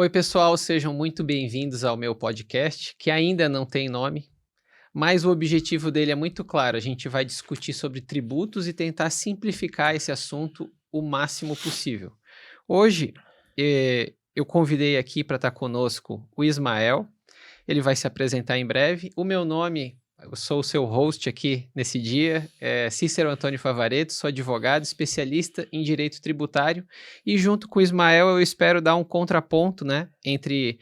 Oi, pessoal, sejam muito bem-vindos ao meu podcast, que ainda não tem nome, mas o objetivo dele é muito claro. A gente vai discutir sobre tributos e tentar simplificar esse assunto o máximo possível. Hoje, eu convidei aqui para estar conosco o Ismael. Ele vai se apresentar em breve. O meu nome, eu sou o seu host aqui nesse dia, é Cícero Antônio Favaretto, sou advogado, especialista em direito tributário, e junto com o Ismael eu espero dar um contraponto, né, entre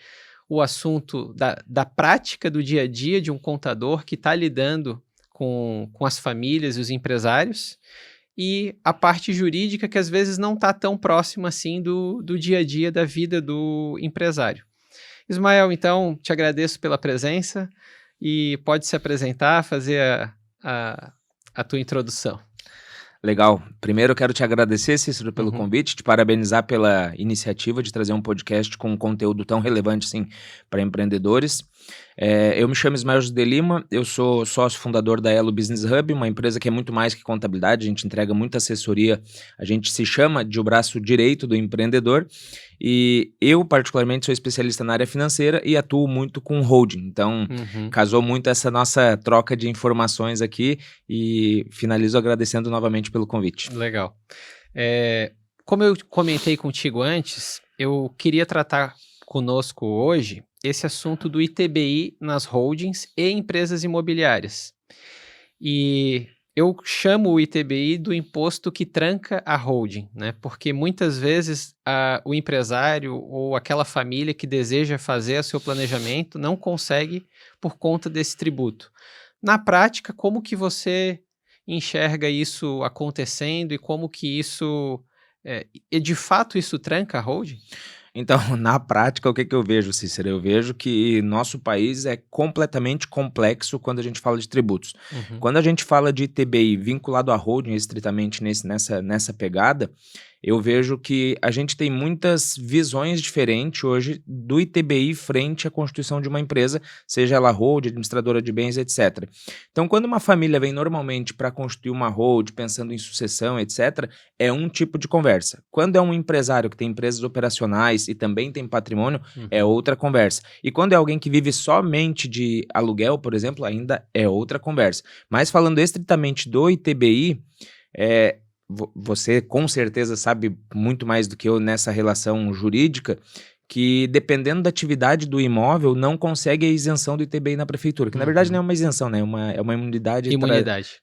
o assunto da prática do dia a dia de um contador que está lidando com as famílias e os empresários, e a parte jurídica que às vezes não está tão próxima assim do dia a dia da vida do empresário. Ismael, então, te agradeço pela presença e pode se apresentar, fazer a tua introdução. Legal. Primeiro eu quero te agradecer, Cícero, pelo convite, te parabenizar pela iniciativa de trazer um podcast com um conteúdo tão relevante assim para empreendedores. Eu me chamo Ismael José de Lima, eu sou sócio fundador da Elo Business Hub, uma empresa que é muito mais que contabilidade, a gente entrega muita assessoria, a gente se chama de o braço direito do empreendedor, e eu particularmente sou especialista na área financeira e atuo muito com holding, então casou muito essa nossa troca de informações aqui, e finalizo agradecendo novamente pelo convite. Legal. Como eu comentei contigo antes, eu queria tratar conosco hoje esse assunto do ITBI nas holdings e empresas imobiliárias. E eu chamo o ITBI do imposto que tranca a holding, né? Porque muitas vezes o empresário ou aquela família que deseja fazer o seu planejamento não consegue por conta desse tributo. Na prática, como que você enxerga isso acontecendo e como que isso, de fato, isso tranca a holding? Então, na prática, o que eu vejo, Cícero? Eu vejo que nosso país é completamente complexo quando a gente fala de tributos. Quando a gente fala de ITBI vinculado à holding, estritamente nessa pegada, eu vejo que a gente tem muitas visões diferentes hoje do ITBI frente à constituição de uma empresa, seja ela holding, administradora de bens, etc. Então, quando uma família vem normalmente para constituir uma holding, pensando em sucessão, etc., é um tipo de conversa. Quando é um empresário que tem empresas operacionais e também tem patrimônio, é outra conversa. E quando é alguém que vive somente de aluguel, por exemplo, ainda é outra conversa. Mas falando estritamente do ITBI, você com certeza sabe muito mais do que eu nessa relação jurídica, que dependendo da atividade do imóvel, não consegue a isenção do ITBI na prefeitura, que na verdade não é uma isenção, né? É uma imunidade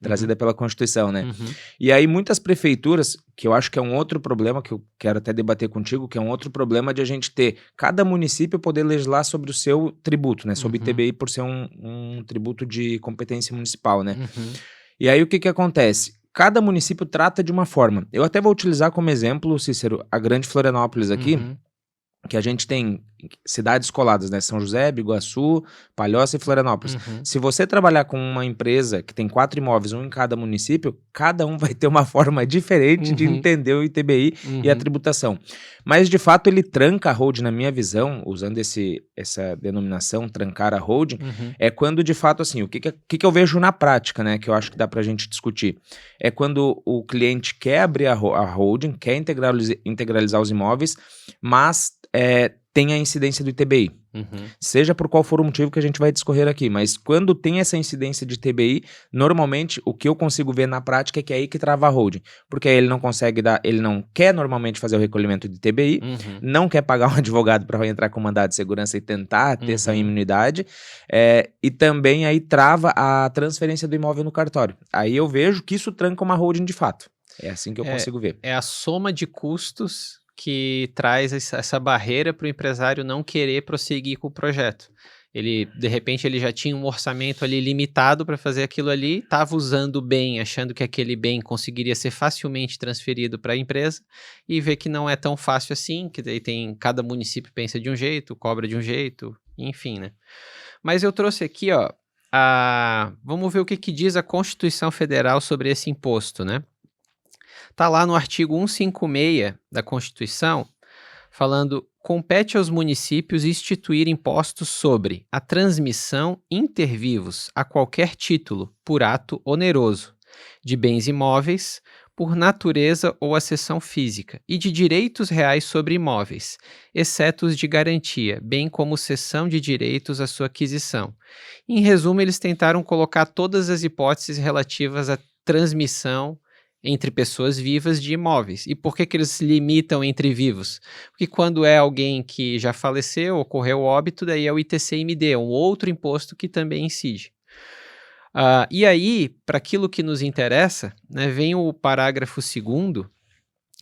trazida pela Constituição, né? E aí muitas prefeituras, que eu acho que é um outro problema, que eu quero até debater contigo, que é um outro problema de a gente ter cada município poder legislar sobre o seu tributo, né? Sobre o ITBI por ser um tributo de competência municipal, né? E aí o que acontece? Cada município trata de uma forma. Eu até vou utilizar como exemplo, Cícero, a Grande Florianópolis aqui, que a gente tem cidades coladas, né? São José, Biguaçu, Palhoça e Florianópolis. Se você trabalhar com uma empresa que tem 4 imóveis, um em cada município, cada um vai ter uma forma diferente de entender o ITBI e a tributação. Mas, de fato, ele tranca a holding, na minha visão, usando essa denominação, trancar a holding, é quando, de fato, assim, o que eu vejo na prática, né? Que eu acho que dá pra gente discutir. É quando o cliente quer abrir a holding, quer integralizar os imóveis, mas tem a incidência do ITBI. Seja por qual for o motivo que a gente vai discorrer aqui, mas quando tem essa incidência de ITBI, normalmente o que eu consigo ver na prática é que é aí que trava a holding, porque aí ele não consegue ele não quer normalmente fazer o recolhimento de ITBI, não quer pagar um advogado para entrar com mandado de segurança e tentar ter essa imunidade, e também aí trava a transferência do imóvel no cartório. Aí eu vejo que isso tranca uma holding de fato. É assim que eu consigo ver. É a soma de custos que traz essa barreira para o empresário não querer prosseguir com o projeto. De repente, ele já tinha um orçamento ali limitado para fazer aquilo ali, estava usando o bem, achando que aquele bem conseguiria ser facilmente transferido para a empresa, e vê que não é tão fácil assim, que daí cada município pensa de um jeito, cobra de um jeito, enfim, né? Mas eu trouxe aqui, ó, vamos ver o que diz a Constituição Federal sobre esse imposto, né? Está lá no artigo 156 da Constituição, falando: compete aos municípios instituir impostos sobre a transmissão inter vivos a qualquer título, por ato oneroso, de bens imóveis, por natureza ou acessão física, e de direitos reais sobre imóveis, exceto os de garantia, bem como cessão de direitos à sua aquisição. Em resumo, eles tentaram colocar todas as hipóteses relativas à transmissão entre pessoas vivas de imóveis. E por que que eles limitam entre vivos? Porque quando é alguém que já faleceu, ocorreu óbito, daí é o ITC-MD, um outro imposto que também incide. E aí, para aquilo que nos interessa, né, vem o parágrafo 2º,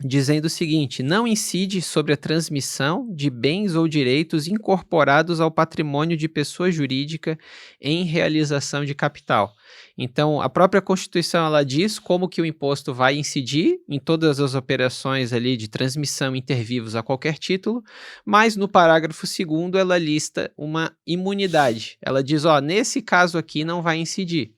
dizendo o seguinte: não incide sobre a transmissão de bens ou direitos incorporados ao patrimônio de pessoa jurídica em realização de capital. Então, a própria Constituição ela diz como que o imposto vai incidir em todas as operações ali de transmissão inter vivos a qualquer título, mas no parágrafo 2º ela lista uma imunidade. Ela diz, nesse caso aqui não vai incidir.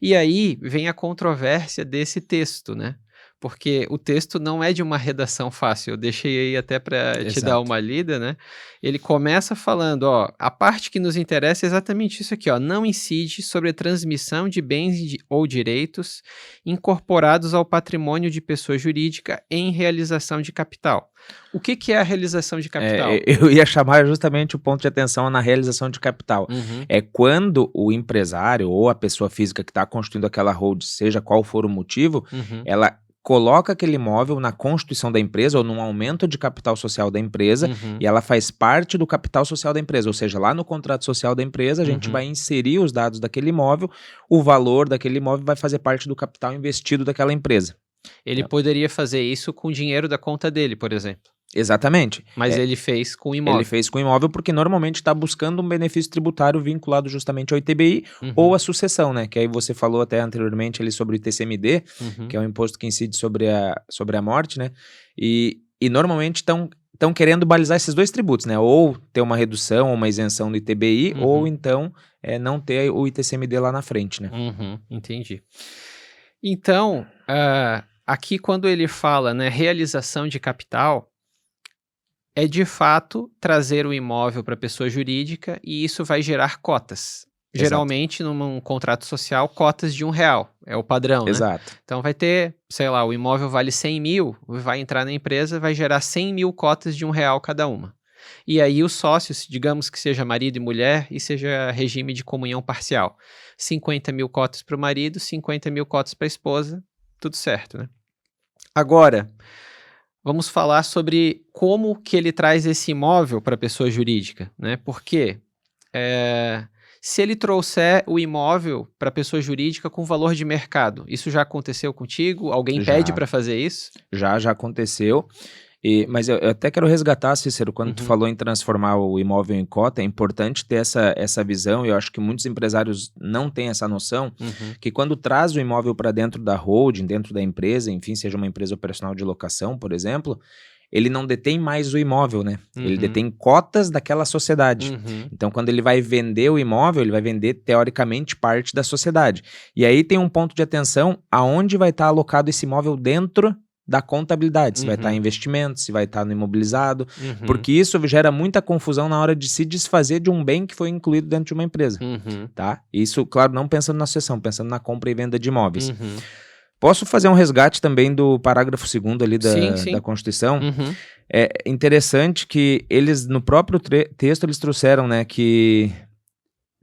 E aí vem a controvérsia desse texto, né? Porque o texto não é de uma redação fácil, eu deixei aí até para te dar uma lida, né? Ele começa falando, a parte que nos interessa é exatamente isso aqui, não incide sobre a transmissão de bens ou direitos incorporados ao patrimônio de pessoa jurídica em realização de capital. O que é a realização de capital? Eu ia chamar justamente o ponto de atenção na realização de capital. É quando o empresário ou a pessoa física que está constituindo aquela hold, seja qual for o motivo, ela coloca aquele imóvel na constituição da empresa ou num aumento de capital social da empresa e ela faz parte do capital social da empresa, ou seja, lá no contrato social da empresa a gente vai inserir os dados daquele imóvel, o valor daquele imóvel vai fazer parte do capital investido daquela empresa. Ele poderia fazer isso com o dinheiro da conta dele, por exemplo. Exatamente. Mas ele fez com o imóvel. Ele fez com o imóvel porque normalmente está buscando um benefício tributário vinculado justamente ao ITBI ou à sucessão, né? Que aí você falou até anteriormente ali sobre o ITCMD, que é um imposto que incide sobre a morte, né? E normalmente estão querendo balizar esses dois tributos, né? Ou ter uma redução ou uma isenção do ITBI, ou então não ter o ITCMD lá na frente, né? Entendi. Então, aqui quando ele fala, né, realização de capital, é de fato trazer o imóvel para a pessoa jurídica e isso vai gerar cotas. Exato. Geralmente, num contrato social, cotas de R$1, é o padrão, Exato. né? Então vai ter, sei lá, o imóvel vale 100 mil, vai entrar na empresa, vai gerar 100 mil cotas de R$1 cada uma. E aí os sócios, digamos que seja marido e mulher e seja regime de comunhão parcial. 50 mil cotas para o marido, 50 mil cotas para a esposa, tudo certo, né? Agora, vamos falar sobre como que ele traz esse imóvel para a pessoa jurídica, né? Porque se ele trouxer o imóvel para a pessoa jurídica com valor de mercado, isso já aconteceu contigo? Alguém pede para fazer isso? Já aconteceu. Mas eu até quero resgatar, Cícero, quando tu falou em transformar o imóvel em cota, é importante ter essa visão, e eu acho que muitos empresários não têm essa noção, que quando traz o imóvel para dentro da holding, dentro da empresa, enfim, seja uma empresa operacional de locação, por exemplo, ele não detém mais o imóvel, né? Ele detém cotas daquela sociedade. Então, quando ele vai vender o imóvel, ele vai vender, teoricamente, parte da sociedade. E aí tem um ponto de atenção, aonde vai estar alocado esse imóvel dentro da contabilidade, se vai estar em investimento, se vai estar no imobilizado, porque isso gera muita confusão na hora de se desfazer de um bem que foi incluído dentro de uma empresa, tá? Isso, claro, não pensando na sucessão, pensando na compra e venda de imóveis. Posso fazer um resgate também do parágrafo 2º ali da Constituição? É interessante que eles, no próprio texto, eles trouxeram, né, que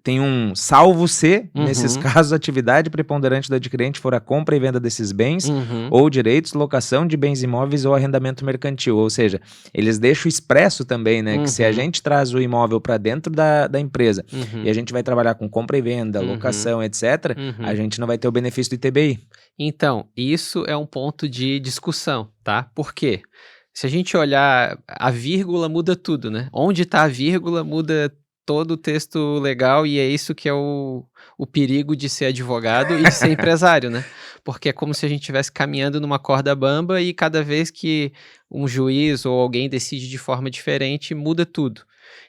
tem um salvo-se, nesses casos, a atividade preponderante do adquirente for a compra e venda desses bens ou direitos, locação de bens imóveis ou arrendamento mercantil. Ou seja, eles deixam expresso também, né, que se a gente traz o imóvel para dentro da empresa e a gente vai trabalhar com compra e venda, locação, etc., a gente não vai ter o benefício do ITBI. Então, isso é um ponto de discussão, tá? Por quê? Se a gente olhar, a vírgula muda tudo, né? Onde está a vírgula muda todo o texto legal, e é isso que é o perigo de ser advogado e de ser empresário, né? Porque é como se a gente estivesse caminhando numa corda bamba e cada vez que um juiz ou alguém decide de forma diferente, muda tudo.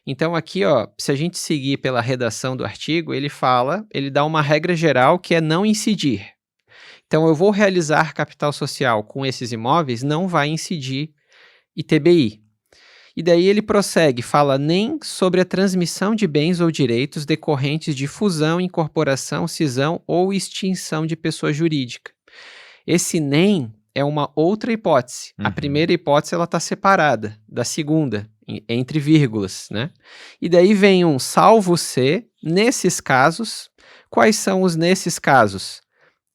Então aqui, se a gente seguir pela redação do artigo, ele dá uma regra geral que é não incidir. Então eu vou realizar capital social com esses imóveis, não vai incidir ITBI. E daí ele prossegue, fala nem sobre a transmissão de bens ou direitos decorrentes de fusão, incorporação, cisão ou extinção de pessoa jurídica. Esse nem é uma outra hipótese. A primeira hipótese ela está separada da segunda, entre vírgulas, né? E daí vem um salvo C, nesses casos. Quais são os nesses casos?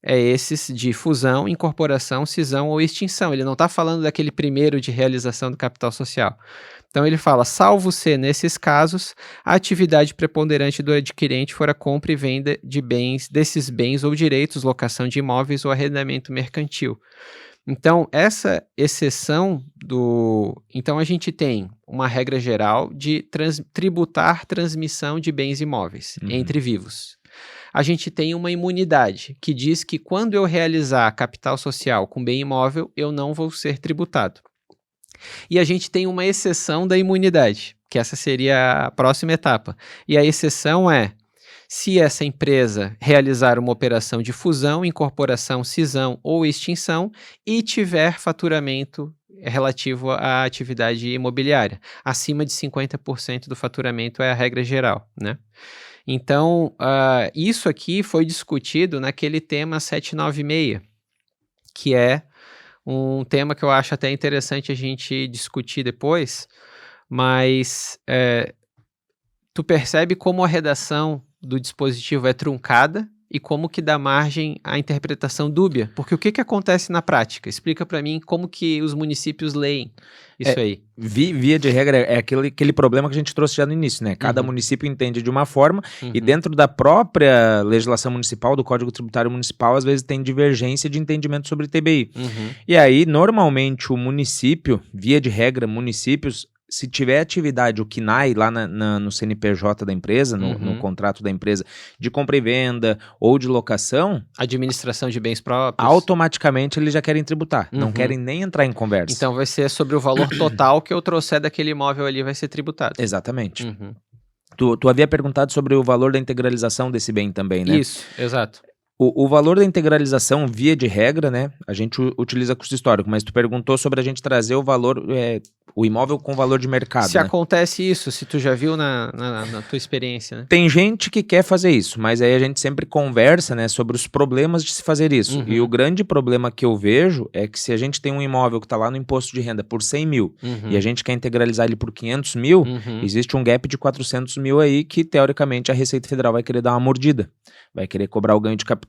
É esses de fusão, incorporação, cisão ou extinção. Ele não está falando daquele primeiro de realização do capital social. Então ele fala, salvo se nesses casos, a atividade preponderante do adquirente for a compra e venda de bens, desses bens ou direitos, locação de imóveis ou arrendamento mercantil. Então, essa exceção Então, a gente tem uma regra geral de tributar transmissão de bens imóveis entre vivos. A gente tem uma imunidade que diz que quando eu realizar capital social com bem imóvel, eu não vou ser tributado. E a gente tem uma exceção da imunidade, que essa seria a próxima etapa. E a exceção é, se essa empresa realizar uma operação de fusão, incorporação, cisão ou extinção e tiver faturamento relativo à atividade imobiliária. Acima de 50% do faturamento é a regra geral, né? Então, isso aqui foi discutido naquele tema 796, que é um tema que eu acho até interessante a gente discutir depois, mas tu percebe como a redação do dispositivo é truncada e como que dá margem à interpretação dúbia. Porque o que acontece na prática? Explica para mim como que os municípios leem isso aí. Via de regra, é aquele problema que a gente trouxe já no início, né? Cada município entende de uma forma e dentro da própria legislação municipal, do Código Tributário Municipal, às vezes tem divergência de entendimento sobre TBI. E aí, normalmente, o município, via de regra, municípios, se tiver atividade, o KNAI, lá no CNPJ da empresa, no contrato da empresa, de compra e venda ou de locação... Administração de bens próprios. Automaticamente eles já querem tributar, não querem nem entrar em conversa. Então vai ser sobre o valor total que eu trouxer daquele imóvel ali vai ser tributado. Exatamente. Tu havia perguntado sobre o valor da integralização desse bem também, né? Isso, exato. O valor da integralização, via de regra, né? A gente utiliza custo histórico, mas tu perguntou sobre a gente trazer o valor, o imóvel com valor de mercado. Se acontece isso, se tu já viu na tua experiência, né? Tem gente que quer fazer isso, mas aí a gente sempre conversa, né, sobre os problemas de se fazer isso. E o grande problema que eu vejo é que se a gente tem um imóvel que está lá no imposto de renda por 100 mil e a gente quer integralizar ele por 500 mil, existe um gap de 400 mil aí que, teoricamente, a Receita Federal vai querer dar uma mordida, vai querer cobrar o ganho de capital.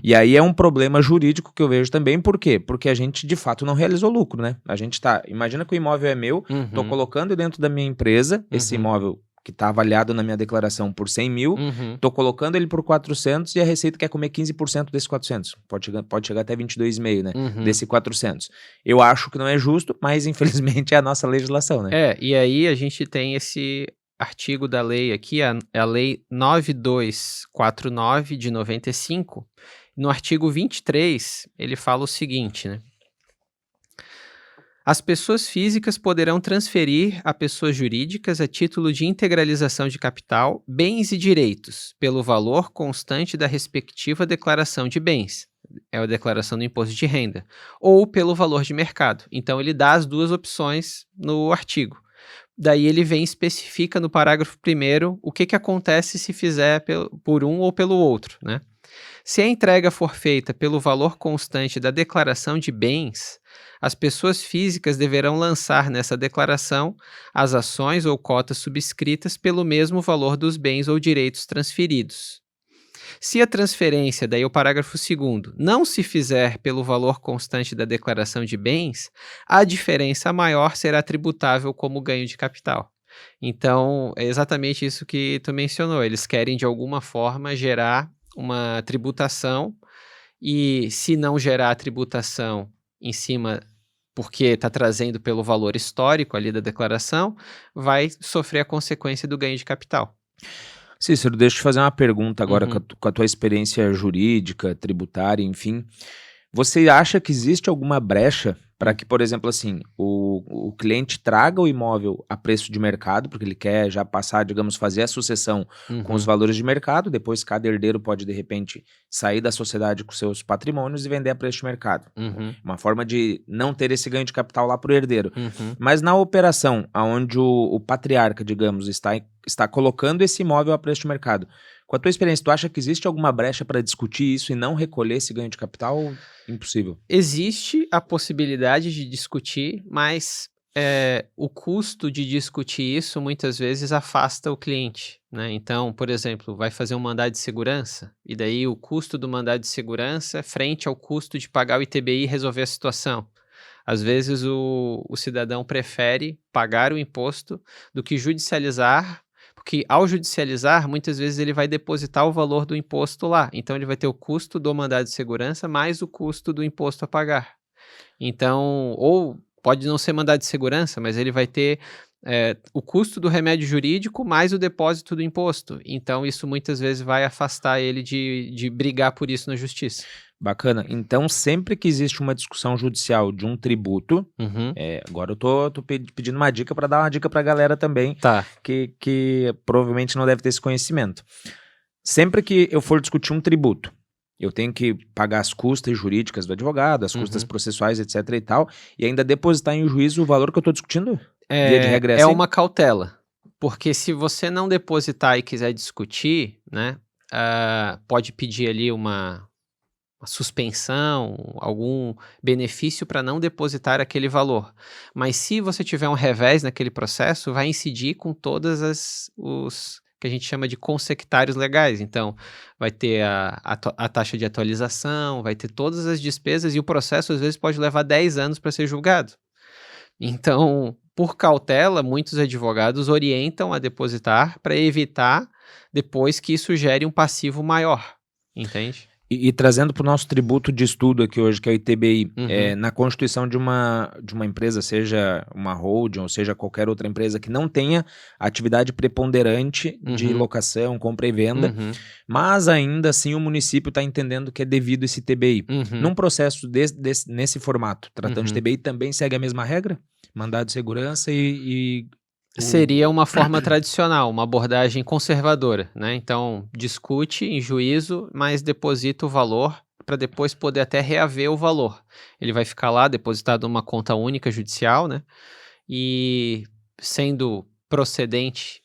E aí é um problema jurídico que eu vejo também, por quê? Porque a gente, de fato, não realizou lucro, né? A gente imagina que o imóvel é meu, tô colocando dentro da minha empresa, esse imóvel que tá avaliado na minha declaração por 100 mil, tô colocando ele por 400 e a Receita quer comer 15% desses 400. Pode chegar até 22,5, né? Desse 400. Eu acho que não é justo, mas infelizmente é a nossa legislação, né? E aí a gente tem esse artigo da lei aqui, a lei 9249 de 95, no artigo 23, ele fala o seguinte, né? As pessoas físicas poderão transferir a pessoas jurídicas a título de integralização de capital, bens e direitos, pelo valor constante da respectiva declaração de bens, é a declaração do imposto de renda, ou pelo valor de mercado. Então ele dá as duas opções no artigo. Daí ele vem e especifica no parágrafo 1º o que acontece se fizer por um ou pelo outro, né? Se a entrega for feita pelo valor constante da declaração de bens, as pessoas físicas deverão lançar nessa declaração as ações ou cotas subscritas pelo mesmo valor dos bens ou direitos transferidos. Se a transferência, daí o parágrafo 2º, não se fizer pelo valor constante da declaração de bens, a diferença maior será tributável como ganho de capital. Então, é exatamente isso que tu mencionou. Eles querem, de alguma forma, gerar uma tributação e, se não gerar a tributação em cima, porque está trazendo pelo valor histórico ali da declaração, vai sofrer a consequência do ganho de capital. Cícero, deixa eu te fazer uma pergunta agora com a tua experiência jurídica, tributária, enfim. Você acha que existe alguma brecha para que, por exemplo, assim, o cliente traga o imóvel a preço de mercado, porque ele quer já passar, digamos, fazer a sucessão com os valores de mercado, depois cada herdeiro pode, de repente, sair da sociedade com seus patrimônios e vender a preço de mercado. Uma forma de não ter esse ganho de capital lá para o herdeiro. Mas na operação, onde o patriarca, digamos, está colocando esse imóvel a preço de mercado, Com a tua experiência, tu acha que existe alguma brecha para discutir isso e não recolher esse ganho de capital? Ou impossível? Existe a possibilidade de discutir, mas o custo de discutir isso muitas vezes afasta o cliente, né? Então, por exemplo, vai fazer um mandado de segurança, e daí o custo do mandado de segurança frente ao custo de pagar o ITBI e resolver a situação. Às vezes o cidadão prefere pagar o imposto do que judicializar, porque ao judicializar, muitas vezes ele vai depositar o valor do imposto lá. Então ele vai ter o custo do mandado de segurança mais o custo do imposto a pagar. Então, ou pode não ser mandado de segurança, mas ele vai ter o custo do remédio jurídico mais o depósito do imposto. Então isso muitas vezes vai afastar ele de brigar por isso na justiça. Bacana. Então, sempre que existe uma discussão judicial de um tributo, Uhum. agora eu tô pedindo uma dica para dar uma dica para a galera também, Tá. que provavelmente não deve ter esse conhecimento. Sempre que eu for discutir um tributo, eu tenho que pagar as custas jurídicas do advogado, as custas processuais, etc e tal, e ainda depositar em juízo o valor que eu tô discutindo? Via de regra É assim? uma cautela, porque se você não depositar e quiser discutir, né, pode pedir ali uma suspensão, algum benefício para não depositar aquele valor. Mas se você tiver um revés naquele processo, vai incidir com todas os que a gente chama de consectários legais. Então, vai ter a taxa de atualização, vai ter todas as despesas e o processo às vezes pode levar 10 anos para ser julgado. Então, por cautela, muitos advogados orientam a depositar para evitar depois que isso gere um passivo maior, entende? E trazendo para o nosso tributo de estudo aqui hoje, que é o ITBI, Uhum. na constituição de uma empresa, seja uma holding ou seja qualquer outra empresa que não tenha atividade preponderante de locação, compra e venda, mas ainda assim o município está entendendo que é devido esse ITBI. Num processo nesse formato, tratando de ITBI, também segue a mesma regra? Mandado de segurança Seria uma forma tradicional, uma abordagem conservadora, né? Então, discute em juízo, mas deposita o valor para depois poder até reaver o valor. Ele vai ficar lá depositado numa conta única judicial, né? E sendo procedente,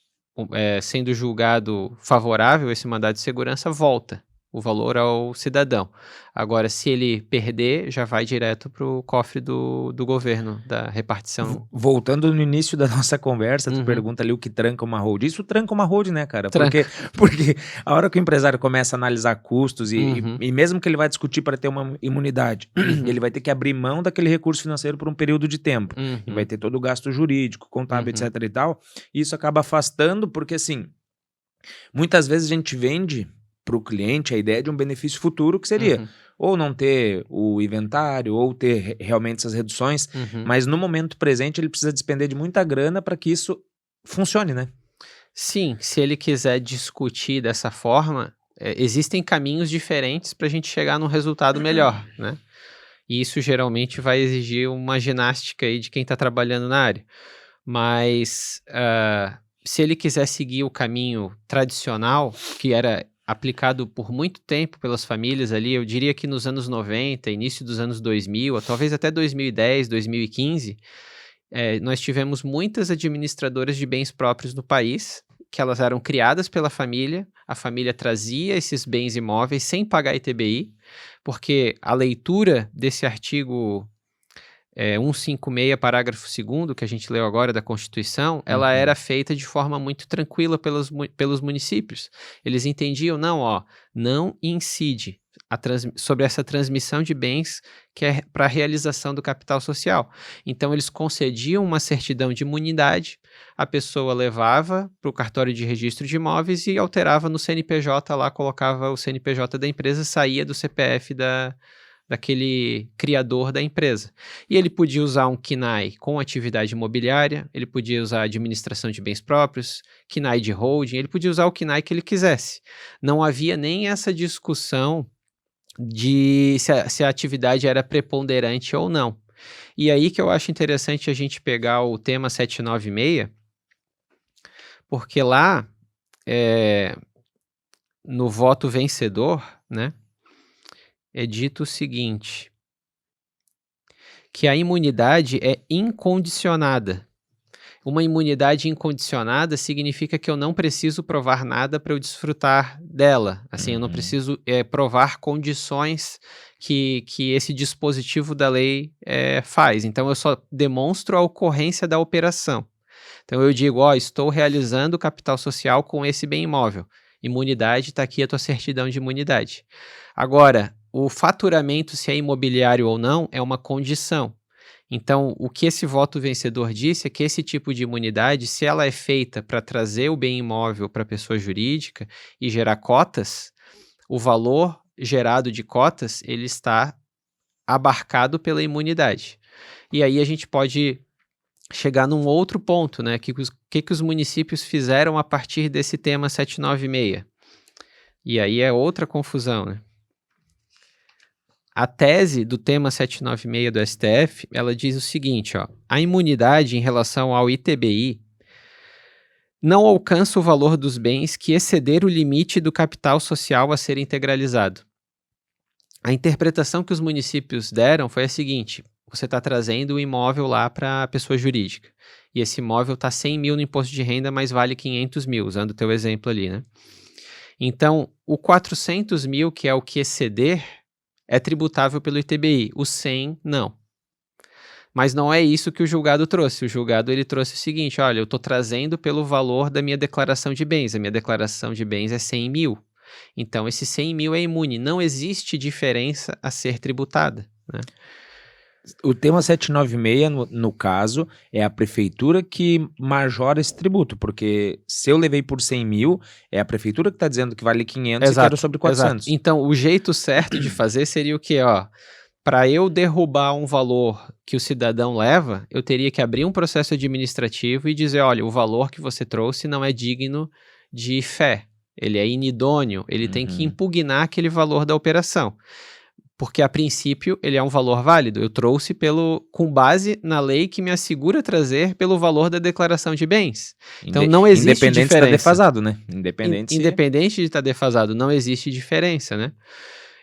sendo julgado favorável esse mandado de segurança, volta o valor ao cidadão. Agora, se ele perder, já vai direto para o cofre do governo, da repartição. Voltando no início da nossa conversa, tu pergunta ali o que tranca uma holding. Isso tranca uma holding, né, cara? Tranca. Porque a hora que o empresário começa a analisar custos e mesmo que ele vai discutir para ter uma imunidade, ele vai ter que abrir mão daquele recurso financeiro por um período de tempo. E vai ter todo o gasto jurídico, contábil, etc e tal. E isso acaba afastando porque, assim, muitas vezes a gente vende para o cliente a ideia de um benefício futuro que seria ou não ter o inventário ou ter realmente essas reduções, mas no momento presente ele precisa despender de muita grana para que isso funcione, né? Sim, se ele quiser discutir dessa forma, existem caminhos diferentes para a gente chegar num resultado melhor, né? E isso geralmente vai exigir uma ginástica aí de quem está trabalhando na área. Mas se ele quiser seguir o caminho tradicional, que era aplicado por muito tempo pelas famílias ali, eu diria que nos anos 90, início dos anos 2000, ou talvez até 2010, 2015, nós tivemos muitas administradoras de bens próprios no país, que elas eram criadas pela família, a família trazia esses bens imóveis sem pagar ITBI, porque a leitura desse artigo 156, parágrafo 2º, que a gente leu agora da Constituição, ela era feita de forma muito tranquila pelos municípios. Eles entendiam, não incide sobre essa transmissão de bens que é para a realização do capital social. Então, eles concediam uma certidão de imunidade, a pessoa levava para o cartório de registro de imóveis e alterava no CNPJ lá, colocava o CNPJ da empresa, saía do CPF daquele criador da empresa. E ele podia usar um KNAI com atividade imobiliária, ele podia usar administração de bens próprios, KNAI de holding, ele podia usar o KNAI que ele quisesse. Não havia nem essa discussão de se a atividade era preponderante ou não. E aí que eu acho interessante a gente pegar o tema 796, porque lá, no voto vencedor, né, é dito o seguinte, que a imunidade é incondicionada. Uma imunidade incondicionada significa que eu não preciso provar nada para eu desfrutar dela. Assim, eu não preciso provar condições que esse dispositivo da lei faz. Então, eu só demonstro a ocorrência da operação. Então, eu digo, estou realizando capital social com esse bem imóvel. Imunidade, está aqui a tua certidão de imunidade. Agora, o faturamento, se é imobiliário ou não, é uma condição. Então, o que esse voto vencedor disse é que esse tipo de imunidade, se ela é feita para trazer o bem imóvel para a pessoa jurídica e gerar cotas, o valor gerado de cotas, ele está abarcado pela imunidade. E aí a gente pode chegar num outro ponto, né? Que os municípios fizeram a partir desse tema 796. E aí é outra confusão, né? A tese do tema 796 do STF, ela diz o seguinte, a imunidade em relação ao ITBI não alcança o valor dos bens que exceder o limite do capital social a ser integralizado. A interpretação que os municípios deram foi a seguinte, você está trazendo o imóvel lá para a pessoa jurídica, e esse imóvel está 100 mil no imposto de renda, mas vale 500 mil, usando o teu exemplo ali, né? Então, o 400 mil, que é o que exceder, é tributável pelo ITBI, o 100 não. Mas não é isso que o julgado trouxe. O julgado ele trouxe o seguinte, olha, eu estou trazendo pelo valor da minha declaração de bens. A minha declaração de bens é 100 mil. Então, esse 100 mil é imune. Não existe diferença a ser tributada, né? O tema 796, no caso, é a prefeitura que majora esse tributo, porque se eu levei por 100 mil, é a prefeitura que está dizendo que vale 500 e quero sobre 400. Exato. Então, o jeito certo de fazer seria o quê? Para eu derrubar um valor que o cidadão leva, eu teria que abrir um processo administrativo e dizer, olha, o valor que você trouxe não é digno de fé, ele é inidôneo, ele tem que impugnar aquele valor da operação. Porque, a princípio, ele é um valor válido. Eu trouxe com base na lei que me assegura trazer pelo valor da declaração de bens. Então, não existe independente diferença. Independente de estar defasado, né? Independente de estar defasado, não existe diferença, né?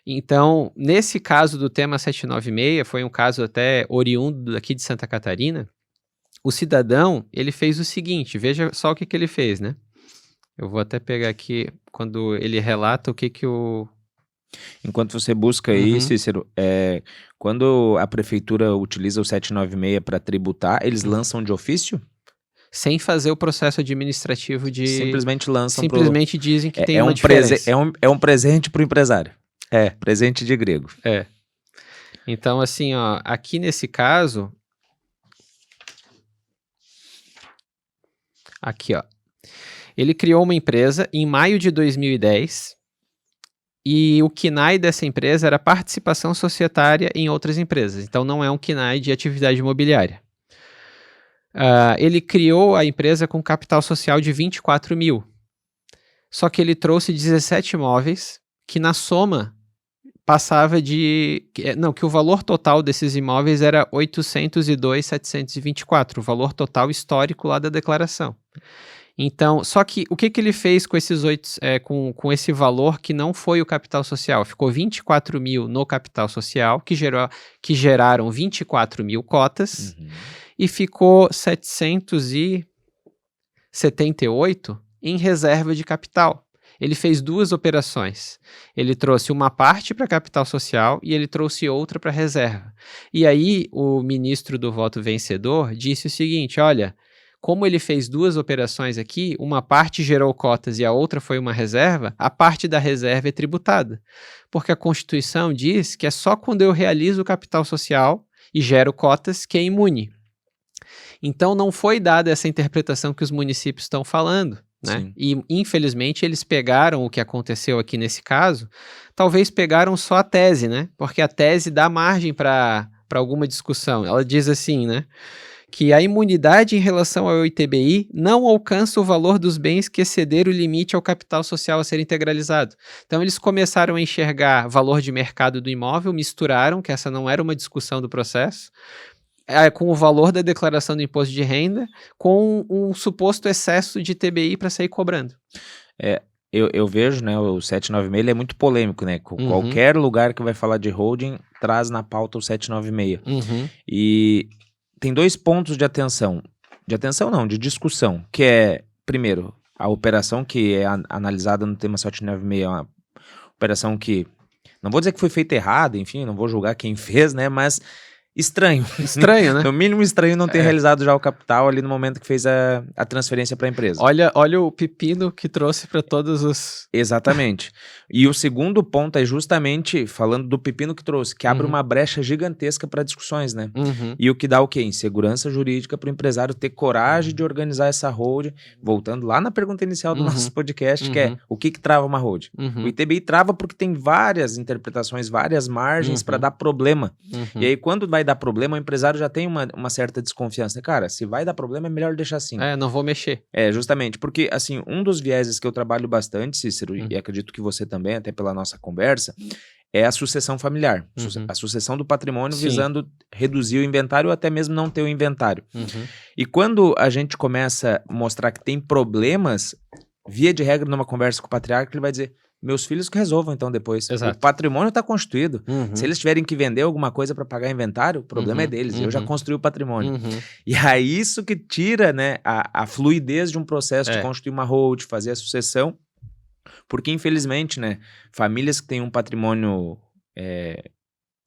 Então, nesse caso do tema 796, foi um caso até oriundo daqui de Santa Catarina, o cidadão, ele fez o seguinte, veja só o que ele fez, né? Eu vou até pegar aqui, quando ele relata o que o... Enquanto você busca aí, Cícero, quando a prefeitura utiliza o 796 para tributar, eles lançam de ofício? Sem fazer o processo administrativo de... Simplesmente lançam. Simplesmente dizem que tem uma diferença. É um presente para o empresário. Presente de grego. Então, assim, aqui nesse caso... Aqui, ele criou uma empresa em maio de 2010... E o KNAI dessa empresa era participação societária em outras empresas. Então, não é um KNAI de atividade imobiliária. Ele criou a empresa com capital social de 24 mil. Só que ele trouxe 17 imóveis que, na soma, passava de... que o valor total desses imóveis era 802.724, o valor total histórico lá da declaração. Então, só que o que ele fez com esses com esse valor que não foi o capital social? Ficou 24 mil no capital social, que geraram 24 mil cotas, e ficou 778 em reserva de capital. Ele fez duas operações. Ele trouxe uma parte para capital social e ele trouxe outra para reserva. E aí, o ministro do voto vencedor disse o seguinte, olha... Como ele fez duas operações aqui, uma parte gerou cotas e a outra foi uma reserva, a parte da reserva é tributada. Porque a Constituição diz que é só quando eu realizo o capital social e gero cotas que é imune. Então, não foi dada essa interpretação que os municípios estão falando, né? Sim. E, infelizmente, eles pegaram o que aconteceu aqui nesse caso, talvez pegaram só a tese, né? Porque a tese dá margem para alguma discussão. Ela diz assim, né? Que a imunidade em relação ao ITBI não alcança o valor dos bens que exceder o limite ao capital social a ser integralizado. Então, eles começaram a enxergar valor de mercado do imóvel, misturaram, que essa não era uma discussão do processo, com o valor da declaração do imposto de renda, com um suposto excesso de ITBI para sair cobrando. Eu vejo, né, o 796 ele é muito polêmico, né? Qualquer lugar que vai falar de holding traz na pauta o 796. E... tem dois pontos de atenção. De atenção não, de discussão, que é, primeiro, a operação que é analisada no tema 796, é uma operação que, não vou dizer que foi feita errada, enfim, não vou julgar quem fez, né, mas estranho. Estranho, né? No mínimo estranho não ter realizado já o capital ali no momento que fez a transferência para a empresa. Olha o pepino que trouxe para todos os... Exatamente. E o segundo ponto é justamente falando do pepino que trouxe, que abre uma brecha gigantesca para discussões, né? E o que dá o quê? Insegurança jurídica para o empresário ter coragem de organizar essa holding. Voltando lá na pergunta inicial do nosso podcast, que é o que trava uma holding? O ITBI trava porque tem várias interpretações, várias margens para dar problema. E aí quando vai dar problema, o empresário já tem uma certa desconfiança. Cara, se vai dar problema, é melhor deixar assim. Não vou mexer. Justamente, porque assim, um dos vieses que eu trabalho bastante, Cícero, e acredito que você também, até pela nossa conversa, é a sucessão familiar. A sucessão do patrimônio visando reduzir o inventário ou até mesmo não ter o inventário. E quando a gente começa a mostrar que tem problemas, via de regra, numa conversa com o patriarca, ele vai dizer: meus filhos que resolvam então depois. Exato. O patrimônio está constituído. Se eles tiverem que vender alguma coisa para pagar inventário, o problema é deles. Eu já construí o patrimônio. E é isso que tira, né, a fluidez de um processo de constituir uma holding, fazer a sucessão. Porque, infelizmente, né, famílias que têm um patrimônio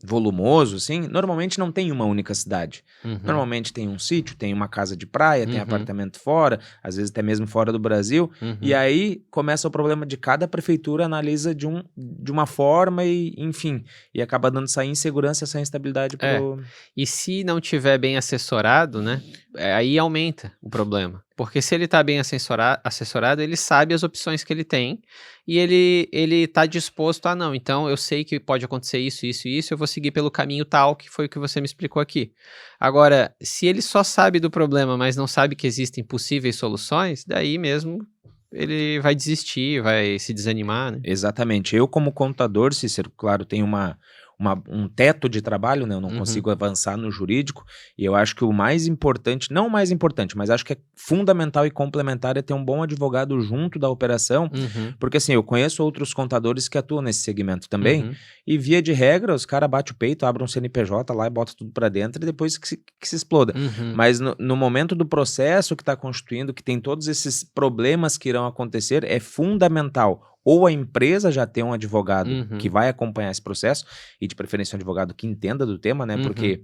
volumoso, assim, normalmente não tem uma única cidade. Normalmente tem um sítio, tem uma casa de praia, tem apartamento fora, às vezes até mesmo fora do Brasil. E aí começa o problema de cada prefeitura analisa de uma forma e, enfim, e acaba dando essa insegurança, essa instabilidade pro... E se não tiver bem assessorado, né, aí aumenta o problema. Porque se ele está bem assessorado, ele sabe as opções que ele tem e ele está disposto a não. Então, eu sei que pode acontecer isso, isso e isso, eu vou seguir pelo caminho tal, que foi o que você me explicou aqui. Agora, se ele só sabe do problema, mas não sabe que existem possíveis soluções, daí mesmo ele vai desistir, vai se desanimar, né? Exatamente. Eu, como contador, Cícero, claro, tenho um teto de trabalho, né? Eu não consigo avançar no jurídico, e eu acho que o mais importante, não o mais importante, mas acho que é fundamental e complementar é ter um bom advogado junto da operação, porque assim, eu conheço outros contadores que atuam nesse segmento também, e via de regra, os caras batem o peito, abrem um CNPJ lá e botam tudo pra dentro e depois que se exploda. Mas no momento do processo que está constituindo, que tem todos esses problemas que irão acontecer, é fundamental ou a empresa já tem um advogado que vai acompanhar esse processo, e de preferência um advogado que entenda do tema, né? Porque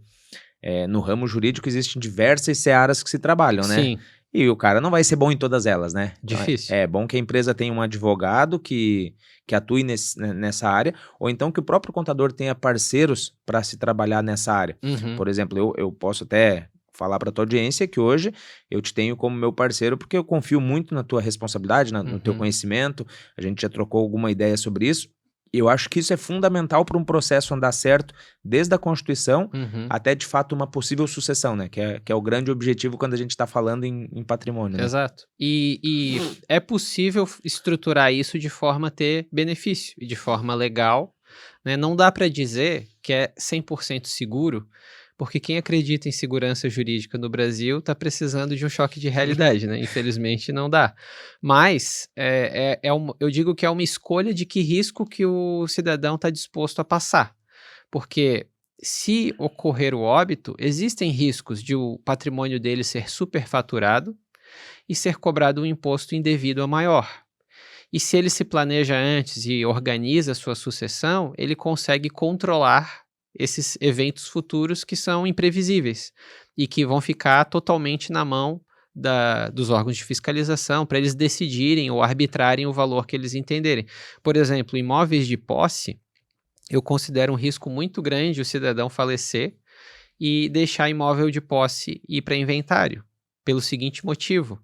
no ramo jurídico existem diversas searas que se trabalham, né? Sim. E o cara não vai ser bom em todas elas, né? Difícil. Então, é bom que a empresa tenha um advogado que atue nessa área, ou então que o próprio contador tenha parceiros para se trabalhar nessa área. Por exemplo, eu posso até falar para a tua audiência que hoje eu te tenho como meu parceiro porque eu confio muito na tua responsabilidade, no teu conhecimento. A gente já trocou alguma ideia sobre isso. E eu acho que isso é fundamental para um processo andar certo desde a Constituição até, de fato, uma possível sucessão, né? Que é o grande objetivo quando a gente está falando em patrimônio. Né? Exato. E é possível estruturar isso de forma a ter benefício e de forma legal, né? Não dá para dizer que é 100% seguro, porque quem acredita em segurança jurídica no Brasil está precisando de um choque de realidade, né? Infelizmente não dá. Mas eu digo que é uma escolha de que risco que o cidadão está disposto a passar. Porque se ocorrer o óbito, existem riscos de o patrimônio dele ser superfaturado e ser cobrado um imposto indevido a maior. E se ele se planeja antes e organiza a sua sucessão, ele consegue controlar esses eventos futuros que são imprevisíveis e que vão ficar totalmente na mão dos órgãos de fiscalização para eles decidirem ou arbitrarem o valor que eles entenderem. Por exemplo, imóveis de posse, eu considero um risco muito grande o cidadão falecer e deixar imóvel de posse ir para inventário, pelo seguinte motivo.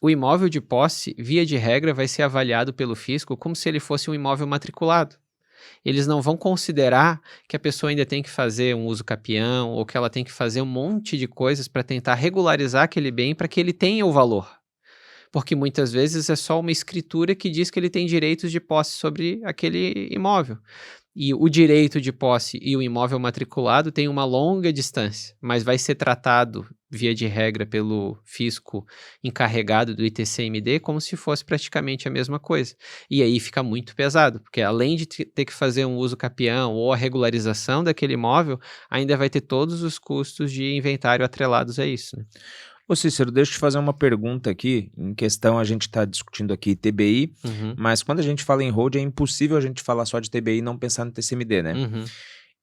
O imóvel de posse, via de regra, vai ser avaliado pelo fisco como se ele fosse um imóvel matriculado. Eles não vão considerar que a pessoa ainda tem que fazer um uso capião ou que ela tem que fazer um monte de coisas para tentar regularizar aquele bem para que ele tenha o valor. Porque muitas vezes é só uma escritura que diz que ele tem direitos de posse sobre aquele imóvel. E o direito de posse e o imóvel matriculado têm uma longa distância, mas vai ser tratado via de regra, pelo fisco encarregado do ITCMD, como se fosse praticamente a mesma coisa. E aí fica muito pesado, porque além de ter que fazer um uso capião ou a regularização daquele imóvel, ainda vai ter todos os custos de inventário atrelados a isso, né? Ô Cícero, deixa eu te fazer uma pergunta aqui, em questão a gente está discutindo aqui TBI, Uhum, mas quando a gente fala em hold é impossível a gente falar só de TBI e não pensar no TCMD, né? uhum,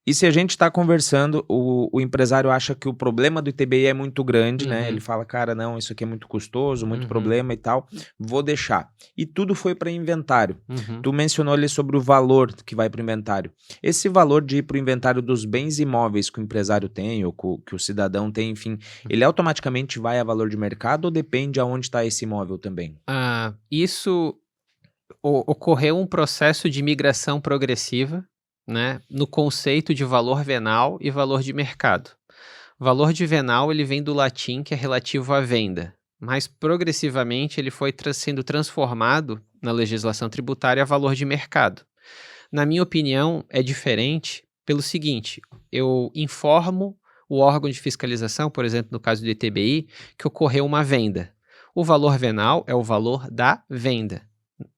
E se a gente está conversando, o empresário acha que o problema do ITBI é muito grande, né? Ele uhum, fala, cara, não, isso aqui é muito custoso, muito uhum, problema e tal, vou deixar. E tudo foi para inventário. uhum. Tu mencionou ali sobre o valor que vai para o inventário. Esse valor de ir para o inventário dos bens imóveis que o empresário tem, ou que o cidadão tem, enfim, ele automaticamente vai a valor de mercado ou depende aonde está esse imóvel também? Isso ocorreu um processo de migração progressiva, né, no conceito de valor venal e valor de mercado. Valor de venal ele vem do latim, que é relativo à venda, mas progressivamente ele foi sendo transformado na legislação tributária a valor de mercado. Na minha opinião, é diferente pelo seguinte: eu informo o órgão de fiscalização, por exemplo, no caso do ITBI, que ocorreu uma venda. O valor venal é o valor da venda.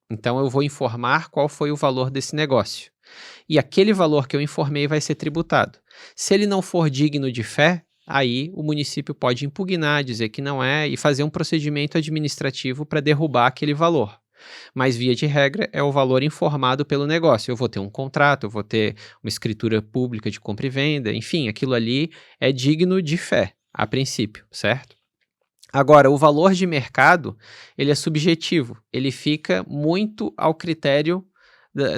Então, eu vou informar qual foi o valor desse negócio. E aquele valor que eu informei vai ser tributado. Se ele não for digno de fé, aí o município pode impugnar, dizer que não é e fazer um procedimento administrativo para derrubar aquele valor. Mas, via de regra, é o valor informado pelo negócio. Eu vou ter um contrato, eu vou ter uma escritura pública de compra e venda, enfim, aquilo ali é digno de fé, a princípio, certo? Agora, o valor de mercado, ele é subjetivo, ele fica muito ao critério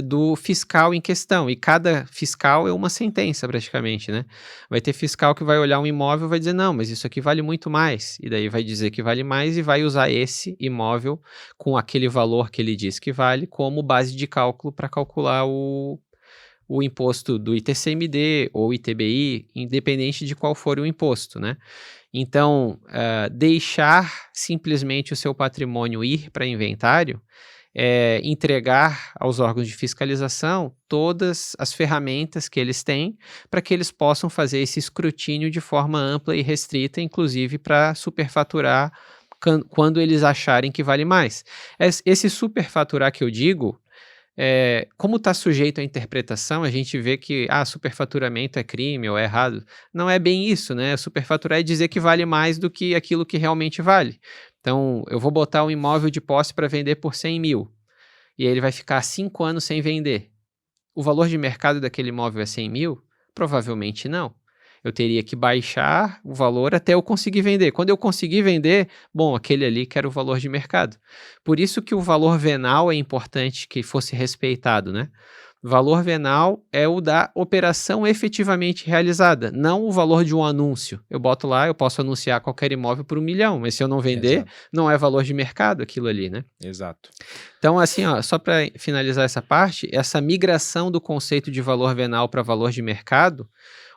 do fiscal em questão, e cada fiscal é uma sentença praticamente, né? Vai ter fiscal que vai olhar um imóvel e vai dizer, não, mas isso aqui vale muito mais, e daí vai dizer que vale mais e vai usar esse imóvel com aquele valor que ele diz que vale como base de cálculo para calcular o imposto do ITCMD ou ITBI, independente de qual for o imposto, né? Então, deixar simplesmente o seu patrimônio ir para inventário é entregar aos órgãos de fiscalização todas as ferramentas que eles têm para que eles possam fazer esse escrutínio de forma ampla e restrita, inclusive para superfaturar quando eles acharem que vale mais. Esse superfaturar que eu digo, como está sujeito à interpretação, a gente vê que superfaturamento é crime ou é errado. Não é bem isso, né? Superfaturar é dizer que vale mais do que aquilo que realmente vale. Então, eu vou botar um imóvel de posse para vender por 100 mil, e aí ele vai ficar 5 anos sem vender. O valor de mercado daquele imóvel é 100 mil? Provavelmente não. Eu teria que baixar o valor até eu conseguir vender. Quando eu conseguir vender, bom, aquele ali que era o valor de mercado. Por isso que o valor venal é importante que fosse respeitado, né? Valor venal é o da operação efetivamente realizada, não o valor de um anúncio. Eu boto lá, eu posso anunciar qualquer imóvel por 1 milhão, mas se eu não vender, Exato. não é valor de mercado aquilo ali, né? Exato. Então, assim, ó, só para finalizar essa parte, essa migração do conceito de valor venal para valor de mercado,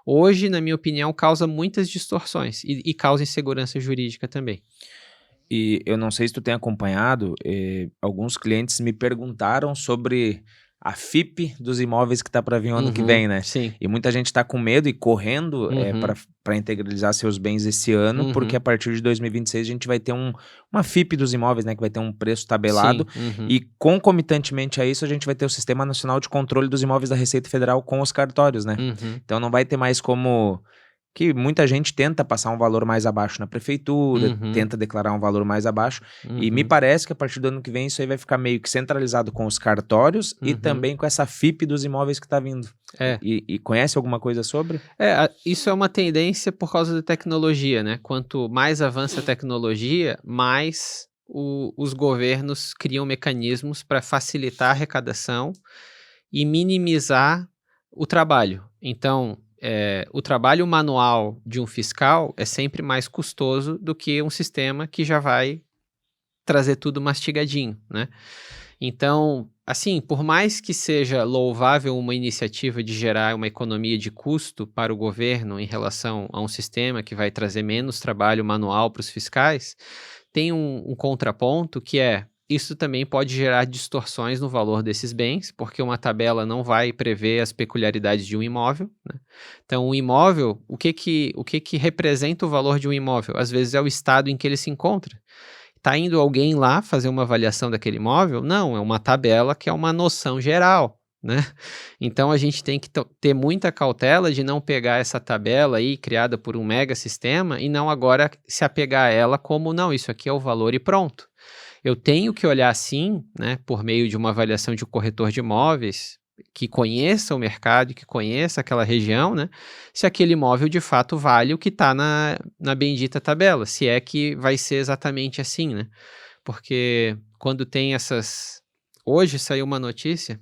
hoje, na minha opinião, causa muitas distorções e causa insegurança jurídica também. E eu não sei se tu tem acompanhado, alguns clientes me perguntaram sobre a FIP dos imóveis que tá para vir o ano que Uhum, vem, né? sim. E muita gente está com medo e correndo Uhum, para integralizar seus bens esse ano, porque uhum, a partir de 2026 a gente vai ter uma FIP dos imóveis, né? Que vai ter um preço tabelado. sim. Uhum, E concomitantemente a isso, a gente vai ter o Sistema Nacional de Controle dos Imóveis da Receita Federal com os cartórios, né? uhum, Então não vai ter mais como que muita gente tenta passar um valor mais abaixo na prefeitura, uhum, tenta declarar um valor mais abaixo, e me uhum, parece que a partir do ano que vem isso aí vai ficar meio que centralizado com os cartórios e uhum. também com essa FIP dos imóveis que está vindo. É. E conhece alguma coisa sobre? Isso é uma tendência por causa da tecnologia, né? Quanto mais avança a tecnologia, mais os governos criam mecanismos para facilitar a arrecadação e minimizar o trabalho. Então, o trabalho manual de um fiscal é sempre mais custoso do que um sistema que já vai trazer tudo mastigadinho, né? Então, assim, por mais que seja louvável uma iniciativa de gerar uma economia de custo para o governo em relação a um sistema que vai trazer menos trabalho manual para os fiscais, tem um contraponto que é isso também pode gerar distorções no valor desses bens, porque uma tabela não vai prever as peculiaridades de um imóvel, né? Então, um imóvel, o que que representa o valor de um imóvel? Às vezes é o estado em que ele se encontra. Está indo alguém lá fazer uma avaliação daquele imóvel? Não, é uma tabela que é uma noção geral, né? Então, a gente tem que ter muita cautela de não pegar essa tabela aí, criada por um mega sistema, e não agora se apegar a ela como, não, isso aqui é o valor e pronto. Eu tenho que olhar sim, né, por meio de uma avaliação de um corretor de imóveis que conheça o mercado, que conheça aquela região, né, se aquele imóvel de fato vale o que está na bendita tabela, se é que vai ser exatamente assim, né? Porque quando tem essas... Hoje saiu uma notícia,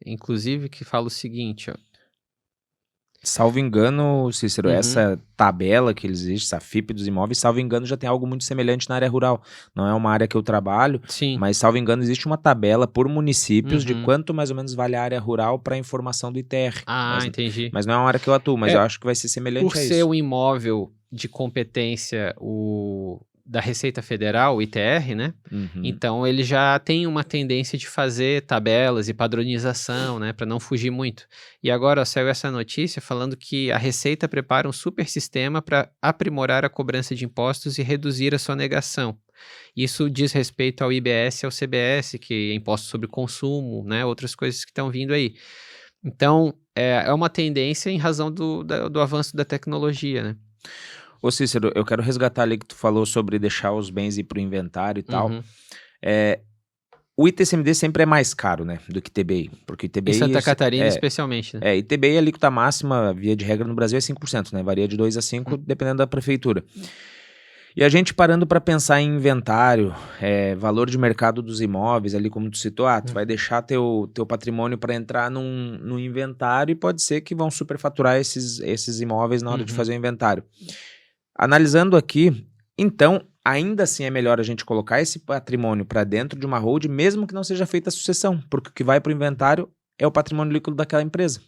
inclusive, que fala o seguinte, ó. Salvo engano, Cícero, Uhum. essa tabela que existe, essa FIP dos imóveis, salvo engano, já tem algo muito semelhante na área rural. Não é uma área que eu trabalho, Sim. mas salvo engano, existe uma tabela por municípios de Uhum. quanto mais ou menos vale a área rural para informação do ITR. Ah, entendi. Mas não é uma área que eu atuo, mas eu acho que vai ser semelhante Por a ser isso. um imóvel de competência da Receita Federal, o ITR, né? Uhum. Então ele já tem uma tendência de fazer tabelas e padronização, né? Para não fugir muito. E agora ó, saiu essa notícia falando que a Receita prepara um super sistema para aprimorar a cobrança de impostos e reduzir a sonegação. Isso diz respeito ao IBS e ao CBS, que é imposto sobre consumo, né? Outras coisas que estão vindo aí. Então, é uma tendência em razão do avanço da tecnologia, né? Ô Cícero, eu quero resgatar ali que tu falou sobre deixar os bens ir para o inventário e tal. Uhum. O ITCMD sempre é mais caro, né, do que ITBI, porque ITBI... Em Santa Catarina, especialmente, né? ITBI, a alíquota máxima, via de regra no Brasil, é 5%, né, varia de 2 a 5, dependendo da prefeitura. E a gente parando para pensar em inventário, valor de mercado dos imóveis, ali como tu citou, tu vai deixar teu patrimônio para entrar num inventário e pode ser que vão superfaturar esses imóveis na hora de fazer o inventário. Analisando aqui, então, ainda assim é melhor a gente colocar esse patrimônio para dentro de uma hold, mesmo que não seja feita a sucessão, porque o que vai para o inventário é o patrimônio líquido daquela empresa.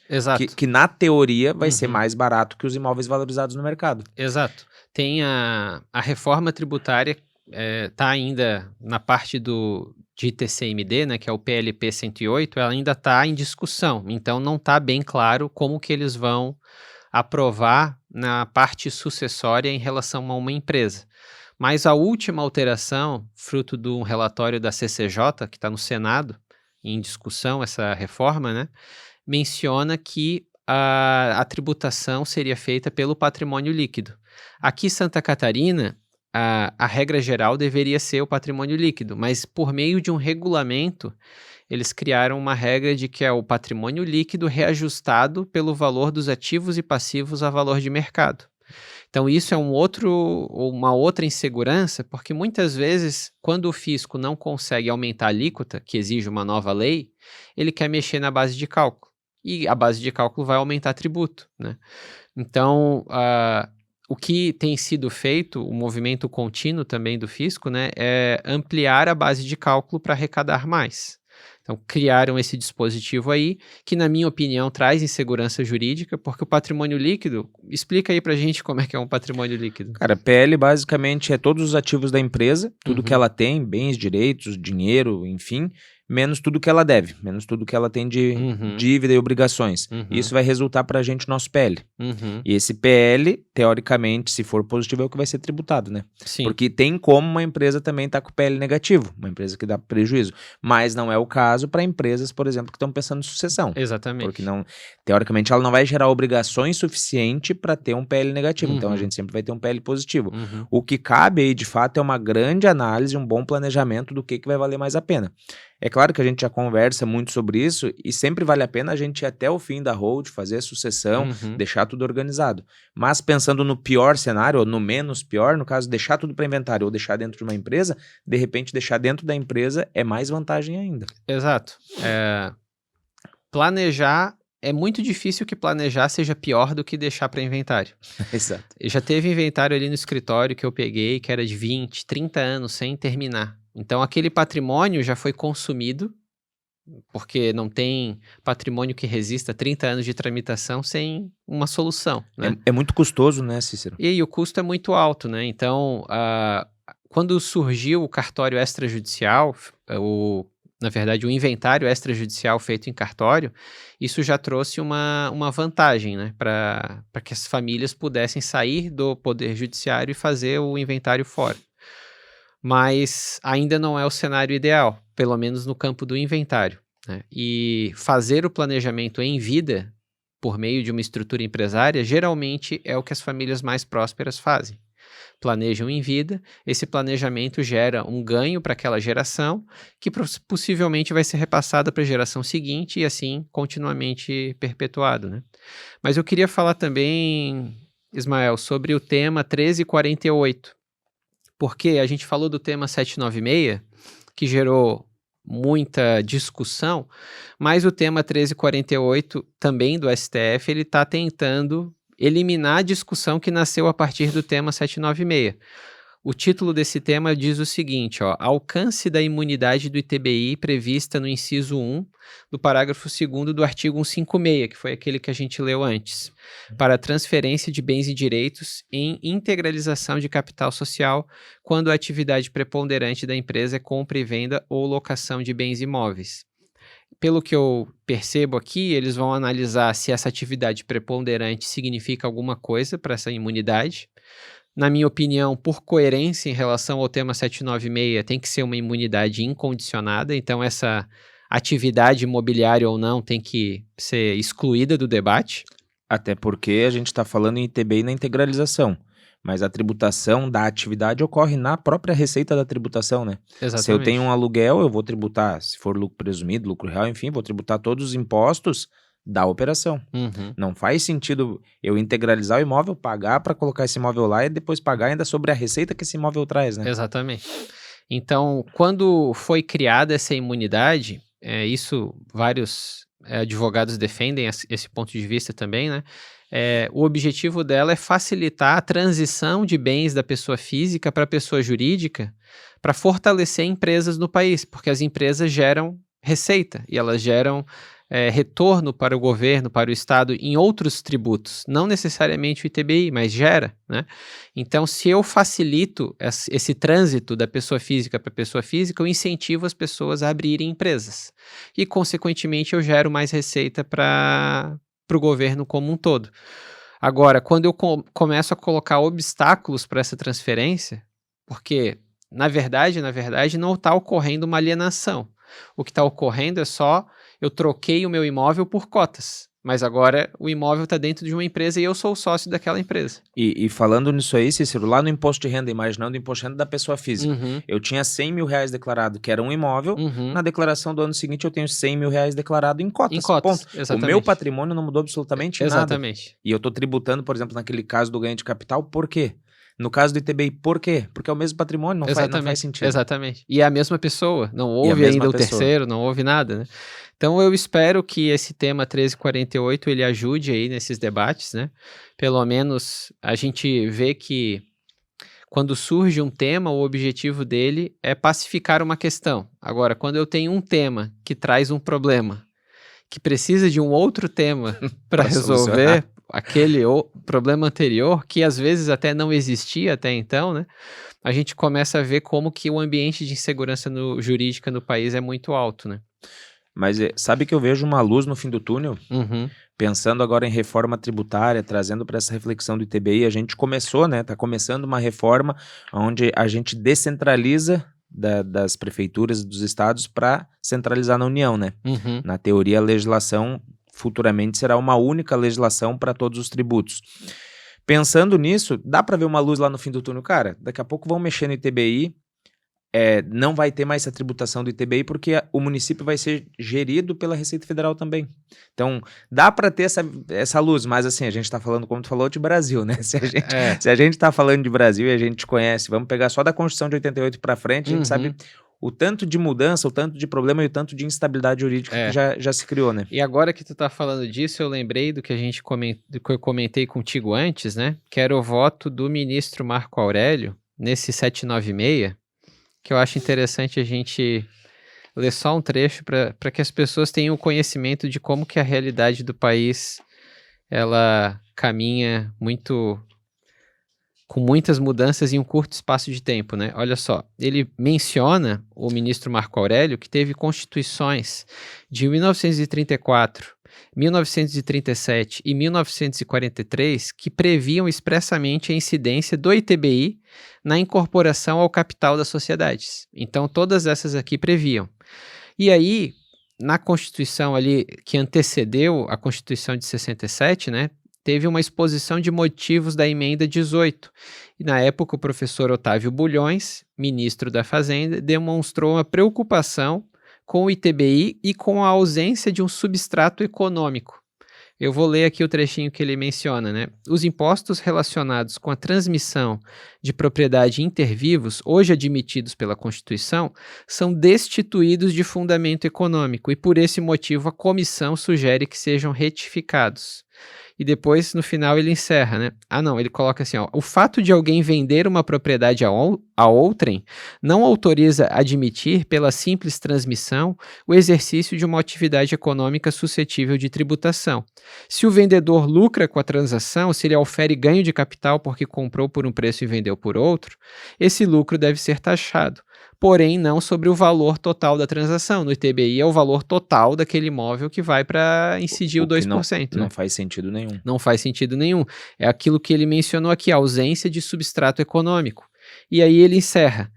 Exato. Que na teoria vai ser mais barato que os imóveis valorizados no mercado. Exato. Tem a reforma tributária, tá ainda na parte de ITCMD, né, que é o PLP 108, ela ainda está em discussão, então não está bem claro como que eles vão aprovar na parte sucessória em relação a uma empresa. Mas a última alteração, fruto de um relatório da CCJ, que está no Senado, em discussão, essa reforma, né, menciona que a tributação seria feita pelo patrimônio líquido. Aqui em Santa Catarina, a regra geral deveria ser o patrimônio líquido, mas por meio de um regulamento, eles criaram uma regra de que é o patrimônio líquido reajustado pelo valor dos ativos e passivos a valor de mercado. Então, isso é uma outra insegurança, porque muitas vezes, quando o fisco não consegue aumentar a alíquota, que exige uma nova lei, ele quer mexer na base de cálculo. E a base de cálculo vai aumentar tributo, né? Então, o que tem sido feito, o movimento contínuo também do fisco, né, é ampliar a base de cálculo para arrecadar mais. Então, criaram esse dispositivo aí, que na minha opinião traz insegurança jurídica, porque o patrimônio líquido, explica aí pra gente como é que é um patrimônio líquido. Cara, PL basicamente é todos os ativos da empresa, tudo que ela tem, bens, direitos, dinheiro, enfim, menos tudo que ela deve, menos tudo que ela tem de dívida e obrigações. Isso vai resultar pra gente nosso PL. E esse PL, teoricamente, se for positivo, é o que vai ser tributado, né? Sim. Porque tem como uma empresa também estar com o PL negativo, uma empresa que dá prejuízo. Mas não é o caso para empresas, por exemplo, que estão pensando em sucessão. Exatamente. Porque não, teoricamente ela não vai gerar obrigações suficiente para ter um PL negativo. Então a gente sempre vai ter um PL positivo. O que cabe aí, de fato, é uma grande análise, um bom planejamento do que vai valer mais a pena. É claro que a gente já conversa muito sobre isso e sempre vale a pena a gente ir até o fim da hold, fazer a sucessão, deixar tudo organizado. Mas pensando no pior cenário, ou no menos pior, no caso, deixar tudo para inventário ou deixar dentro de uma empresa, de repente deixar dentro da empresa é mais vantagem ainda. Exato. Planejar, é muito difícil que planejar seja pior do que deixar para inventário. Exato. Já teve inventário ali no escritório que eu peguei, que era de 20, 30 anos sem terminar. Então, aquele patrimônio já foi consumido, porque não tem patrimônio que resista 30 anos de tramitação sem uma solução, né? É muito custoso, né, Cícero? E aí, o custo é muito alto, né? Então, quando surgiu o cartório extrajudicial, na verdade, o inventário extrajudicial feito em cartório, isso já trouxe uma vantagem, né, para que as famílias pudessem sair do poder judiciário e fazer o inventário fora. Mas ainda não é o cenário ideal, pelo menos no campo do inventário, né? E fazer o planejamento em vida, por meio de uma estrutura empresária, geralmente é o que as famílias mais prósperas fazem. Planejam em vida, esse planejamento gera um ganho para aquela geração, que possivelmente vai ser repassada para a geração seguinte e assim continuamente perpetuado, né? Mas eu queria falar também, Ismael, sobre o tema 1348, porque a gente falou do tema 796, que gerou muita discussão, mas o tema 1348, também do STF, ele está tentando eliminar a discussão que nasceu a partir do tema 796. O título desse tema diz o seguinte, ó, alcance da imunidade do ITBI prevista no inciso 1 do parágrafo 2º do artigo 156, que foi aquele que a gente leu antes, para transferência de bens e direitos em integralização de capital social quando a atividade preponderante da empresa é compra e venda ou locação de bens imóveis. Pelo que eu percebo aqui, eles vão analisar se essa atividade preponderante significa alguma coisa para essa imunidade. Na minha opinião, por coerência em relação ao tema 796, tem que ser uma imunidade incondicionada, então essa atividade imobiliária ou não tem que ser excluída do debate. Até porque a gente está falando em ITBI na integralização, mas a tributação da atividade ocorre na própria receita da tributação, né? Exatamente. Se eu tenho um aluguel, eu vou tributar, se for lucro presumido, lucro real, enfim, vou tributar todos os impostos da operação. Uhum. Não faz sentido eu integralizar o imóvel, pagar para colocar esse imóvel lá e depois pagar ainda sobre a receita que esse imóvel traz, né? Exatamente. Então, quando foi criada essa imunidade, isso vários advogados defendem esse ponto de vista também, né? O objetivo dela é facilitar a transição de bens da pessoa física para a pessoa jurídica para fortalecer empresas no país, porque as empresas geram receita e elas geram retorno para o governo, para o Estado em outros tributos, não necessariamente o ITBI, mas gera, né? Então, se eu facilito esse trânsito da pessoa física para a pessoa física, eu incentivo as pessoas a abrirem empresas e, consequentemente, eu gero mais receita para o governo como um todo. Agora, quando eu começo a colocar obstáculos para essa transferência, porque, na verdade, não está ocorrendo uma alienação. O que está ocorrendo é só eu troquei o meu imóvel por cotas, mas agora o imóvel está dentro de uma empresa e eu sou o sócio daquela empresa. E falando nisso aí, Cícero, lá no imposto de renda, imaginando o imposto de renda da pessoa física, eu tinha 100 mil reais declarado que era um imóvel, na declaração do ano seguinte eu tenho 100 mil reais declarado em cotas. Em cotas, ponto. exatamente. O meu patrimônio não mudou absolutamente nada. Exatamente. E eu estou tributando, por exemplo, naquele caso do ganho de capital, por quê? No caso do ITBI, por quê? Porque é o mesmo patrimônio, não faz sentido. Exatamente. E é a mesma pessoa, não houve ainda o terceiro, não houve nada, né? Então eu espero que esse tema 1348 ele ajude aí nesses debates, né? Pelo menos a gente vê que quando surge um tema, o objetivo dele é pacificar uma questão. Agora, quando eu tenho um tema que traz um problema, que precisa de um outro tema para resolver aquele problema anterior, que às vezes até não existia até então, né? A gente começa a ver como que o ambiente de insegurança jurídica no país é muito alto, né? Mas sabe que eu vejo uma luz no fim do túnel? Pensando agora em reforma tributária, trazendo para essa reflexão do ITBI, a gente começou, né? Tá começando uma reforma onde a gente descentraliza das prefeituras e dos estados para centralizar na União, né? Na teoria, a legislação futuramente será uma única legislação para todos os tributos. Pensando nisso, dá para ver uma luz lá no fim do túnel, cara. Daqui a pouco vão mexer no ITBI, não vai ter mais essa tributação do ITBI porque o município vai ser gerido pela Receita Federal também. Então, dá para ter essa luz, mas assim, a gente tá falando, como tu falou, de Brasil, né? Se a gente tá falando de Brasil e a gente conhece, vamos pegar só da Constituição de 88 para frente, a gente sabe o tanto de mudança, o tanto de problema e o tanto de instabilidade jurídica que já se criou, né? E agora que tu tá falando disso, eu lembrei do que do que eu comentei contigo antes, né? Que era o voto do ministro Marco Aurélio nesse 796, que eu acho interessante a gente ler só um trecho para que as pessoas tenham conhecimento de como que a realidade do país ela caminha muito com muitas mudanças em um curto espaço de tempo, né? Olha só, ele menciona, o ministro Marco Aurélio, que teve constituições de 1934, 1937 e 1943 que previam expressamente a incidência do ITBI na incorporação ao capital das sociedades. Então, todas essas aqui previam. E aí, na Constituição ali que antecedeu a Constituição de 67, né, teve uma exposição de motivos da emenda 18. E na época o professor Otávio Bulhões, ministro da Fazenda, demonstrou uma preocupação com o ITBI e com a ausência de um substrato econômico. Eu vou ler aqui o trechinho que ele menciona, né? Os impostos relacionados com a transmissão de propriedade inter vivos, hoje admitidos pela Constituição, são destituídos de fundamento econômico e, por esse motivo, a comissão sugere que sejam retificados. E depois, no final, ele encerra, né? Ele coloca assim, ó, o fato de alguém vender uma propriedade a outrem não autoriza admitir, pela simples transmissão, o exercício de uma atividade econômica suscetível de tributação. Se o vendedor lucra com a transação, se ele ofere ganho de capital porque comprou por um preço e vendeu por outro, esse lucro deve ser taxado, porém não sobre o valor total da transação. No ITBI é o valor total daquele imóvel que vai para incidir o 2%. Não faz sentido nenhum. Não faz sentido nenhum. É aquilo que ele mencionou aqui, a ausência de substrato econômico. E aí ele encerra.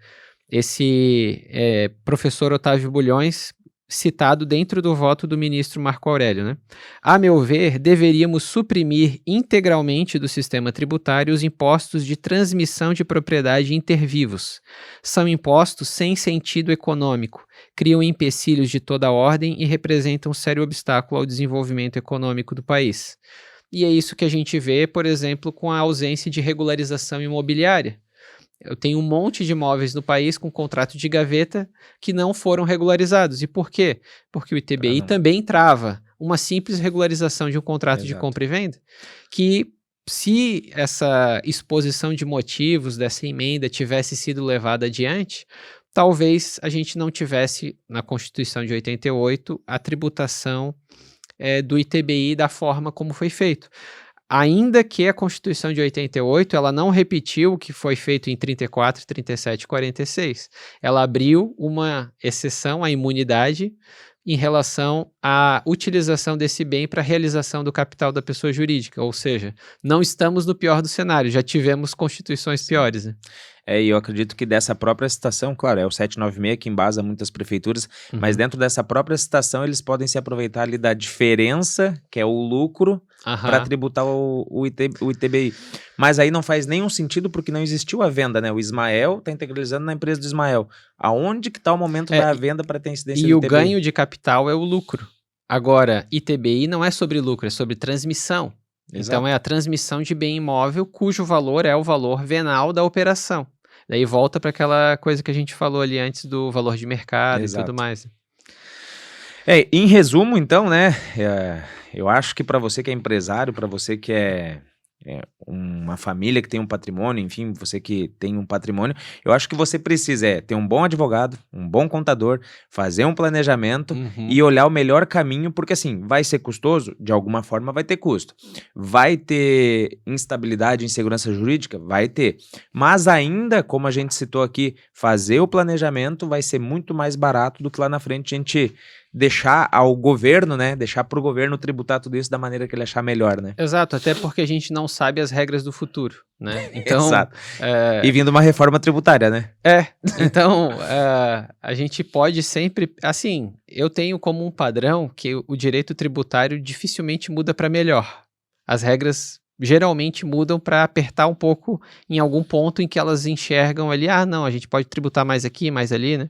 Esse professor Otávio Bulhões, citado dentro do voto do ministro Marco Aurélio, né? A meu ver, deveríamos suprimir integralmente do sistema tributário os impostos de transmissão de propriedade inter vivos. São impostos sem sentido econômico, criam empecilhos de toda ordem e representam um sério obstáculo ao desenvolvimento econômico do país. E é isso que a gente vê, por exemplo, com a ausência de regularização imobiliária. Eu tenho um monte de imóveis no país com contrato de gaveta que não foram regularizados. E por quê? Porque o ITBI também trava uma simples regularização de um contrato de compra e venda, que se essa exposição de motivos dessa emenda tivesse sido levada adiante, talvez a gente não tivesse, na Constituição de 88, a tributação do ITBI da forma como foi feito. Ainda que a Constituição de 88, ela não repetiu o que foi feito em 34, 37 e 46. Ela abriu uma exceção à imunidade em relação à utilização desse bem para a realização do capital da pessoa jurídica. Ou seja, não estamos no pior do cenário, já tivemos constituições piores, né? E eu acredito que dessa própria citação, claro, é o 796 que embasa muitas prefeituras, mas dentro dessa própria citação eles podem se aproveitar ali da diferença, que é o lucro, para tributar o ITBI. Mas aí não faz nenhum sentido porque não existiu a venda, né? O Ismael está integralizando na empresa do Ismael. Aonde que está o momento da venda para ter incidência do ITBI? E o ganho de capital é o lucro. Agora, ITBI não é sobre lucro, é sobre transmissão. Exato. Então é a transmissão de bem imóvel cujo valor é o valor venal da operação. Daí volta para aquela coisa que a gente falou ali antes do valor de mercado. Exato. E tudo mais. Em resumo, então, né, eu acho que para você que é empresário, para você que é uma família que tem um patrimônio, enfim, você que tem um patrimônio, eu acho que você precisa ter um bom advogado, um bom contador, fazer um planejamento e olhar o melhor caminho, porque assim, vai ser custoso? De alguma forma vai ter custo. Vai ter instabilidade e insegurança jurídica? Vai ter. Mas ainda, como a gente citou aqui, fazer o planejamento vai ser muito mais barato do que lá na frente a gente deixar ao governo, né? Deixar para o governo tributar tudo isso da maneira que ele achar melhor, né? Exato, até porque a gente não sabe as regras do futuro, né? Então, exato. E vindo uma reforma tributária, né? Então a gente pode sempre, assim, eu tenho como um padrão que o direito tributário dificilmente muda para melhor. As regras geralmente mudam para apertar um pouco em algum ponto em que elas enxergam ali, não, a gente pode tributar mais aqui, mais ali, né?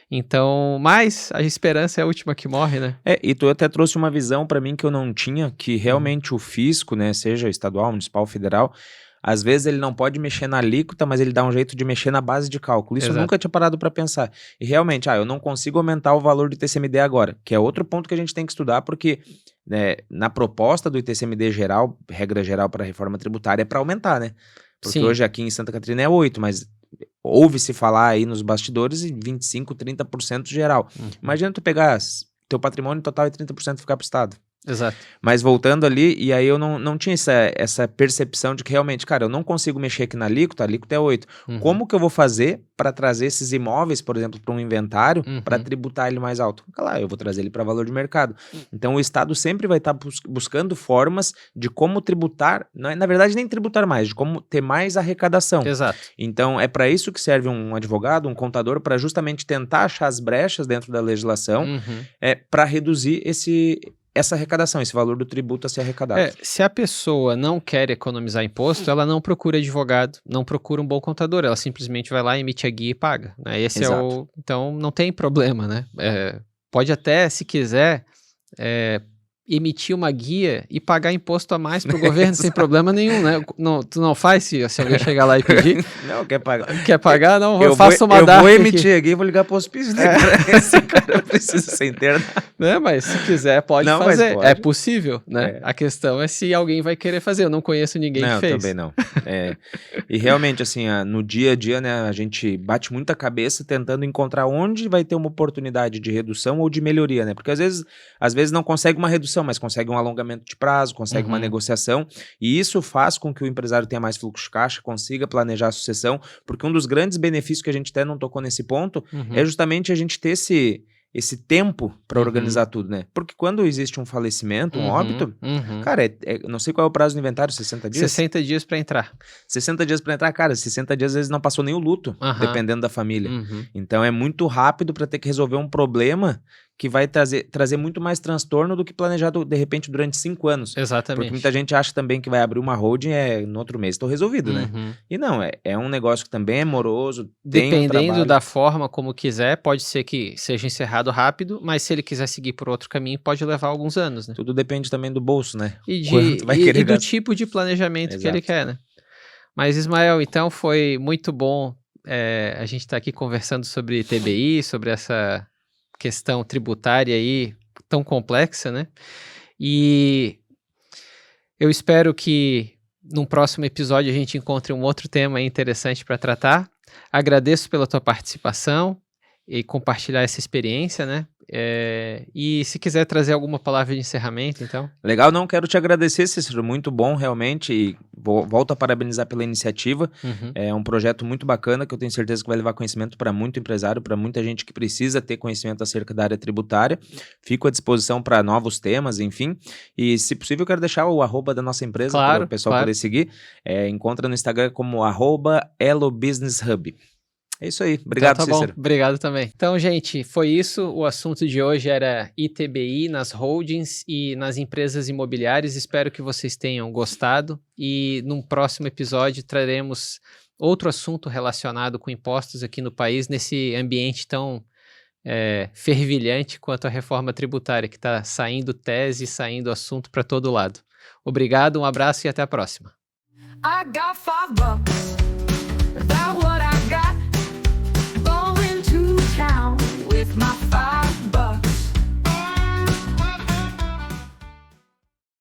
Então, mas a esperança é a última que morre, né? E tu até trouxe uma visão para mim que eu não tinha, que realmente o fisco, né, seja estadual, municipal, federal, às vezes ele não pode mexer na alíquota, mas ele dá um jeito de mexer na base de cálculo. Isso eu nunca tinha parado para pensar. E realmente, eu não consigo aumentar o valor do ITCMD agora, que é outro ponto que a gente tem que estudar, porque na proposta do ITCMD geral, regra geral para a reforma tributária, é para aumentar, né? Porque hoje aqui em Santa Catarina é 8%, mas ouve-se falar aí nos bastidores em 25%, 30% geral. Imagina tu pegar teu patrimônio total e 30% ficar pro Estado. Exato. Mas voltando ali, e aí eu não tinha essa percepção de que realmente, cara, eu não consigo mexer aqui na alíquota, a alíquota é 8. Como que eu vou fazer para trazer esses imóveis, por exemplo, para um inventário, para tributar ele mais alto? Claro, eu vou trazer ele para valor de mercado. Então o Estado sempre vai estar buscando formas de como tributar, na verdade nem tributar mais, de como ter mais arrecadação. Exato. Então é para isso que serve um advogado, um contador, para justamente tentar achar as brechas dentro da legislação, para reduzir essa arrecadação, esse valor do tributo a ser arrecadado. Se a pessoa não quer economizar imposto, ela não procura advogado, não procura um bom contador, ela simplesmente vai lá, emite a guia e paga, né? Esse Exato. Então não tem problema, né? Pode até, se quiser, emitir uma guia e pagar imposto a mais pro governo sem problema nenhum, né? Tu não faz se alguém chegar lá e pedir? Não, quer pagar. Quer pagar? Não, eu faço uma eu DARF vou emitir aqui. a guia e vou ligar pro hospício, né? Esse cara precisa ser internado. Né? Mas se quiser, pode Não, mas fazer. pode. É possível, né? A questão é se alguém vai querer fazer. Eu não conheço ninguém que fez. Não, também não. E realmente, assim, no dia a dia, né, a gente bate muita cabeça tentando encontrar onde vai ter uma oportunidade de redução ou de melhoria, né? Porque às vezes não consegue uma redução, mas consegue um alongamento de prazo, consegue uma negociação, e isso faz com que o empresário tenha mais fluxo de caixa, consiga planejar a sucessão, porque um dos grandes benefícios que a gente até não tocou nesse ponto é justamente a gente ter esse tempo para organizar tudo, né? Porque quando existe um falecimento, um óbito, cara, não sei qual é o prazo do inventário, 60 dias? 60 dias para entrar. 60 dias para entrar, cara, 60 dias às vezes não passou nem o luto, dependendo da família. Então é muito rápido para ter que resolver um problema que vai trazer muito mais transtorno do que planejado, de repente, durante 5 anos. Exatamente. Porque muita gente acha também que vai abrir uma holding no outro mês estou resolvido, né? E não, é um negócio que também é moroso, dependendo da forma como quiser, pode ser que seja encerrado rápido, mas se ele quiser seguir por outro caminho, pode levar alguns anos, né? Tudo depende também do bolso, né? E do tipo de planejamento que ele quer, né? Mas, Ismael, então foi muito bom a gente estar aqui conversando sobre TBI, sobre essa questão tributária aí tão complexa, né? E eu espero que num próximo episódio a gente encontre um outro tema interessante para tratar. Agradeço pela tua participação e compartilhar essa experiência, né? E se quiser trazer alguma palavra de encerramento, então. Legal, não quero te agradecer, Cícero, muito bom realmente, e volto a parabenizar pela iniciativa. É um projeto muito bacana que eu tenho certeza que vai levar conhecimento para muito empresário, para muita gente que precisa ter conhecimento acerca da área tributária. Fico à disposição para novos temas, enfim, e se possível eu quero deixar o @, da nossa empresa para o pessoal poder seguir. Encontra no Instagram como @EloBusinessHub. É isso aí. Obrigado, então, tá Cícero. Bom. Obrigado também. Então, gente, foi isso. O assunto de hoje era ITBI nas holdings e nas empresas imobiliárias. Espero que vocês tenham gostado. E num próximo episódio traremos outro assunto relacionado com impostos aqui no país, nesse ambiente tão fervilhante quanto a reforma tributária, que está saindo tese, saindo assunto para todo lado. Obrigado, um abraço e até a próxima. I got $5 without what I got. Going to town with my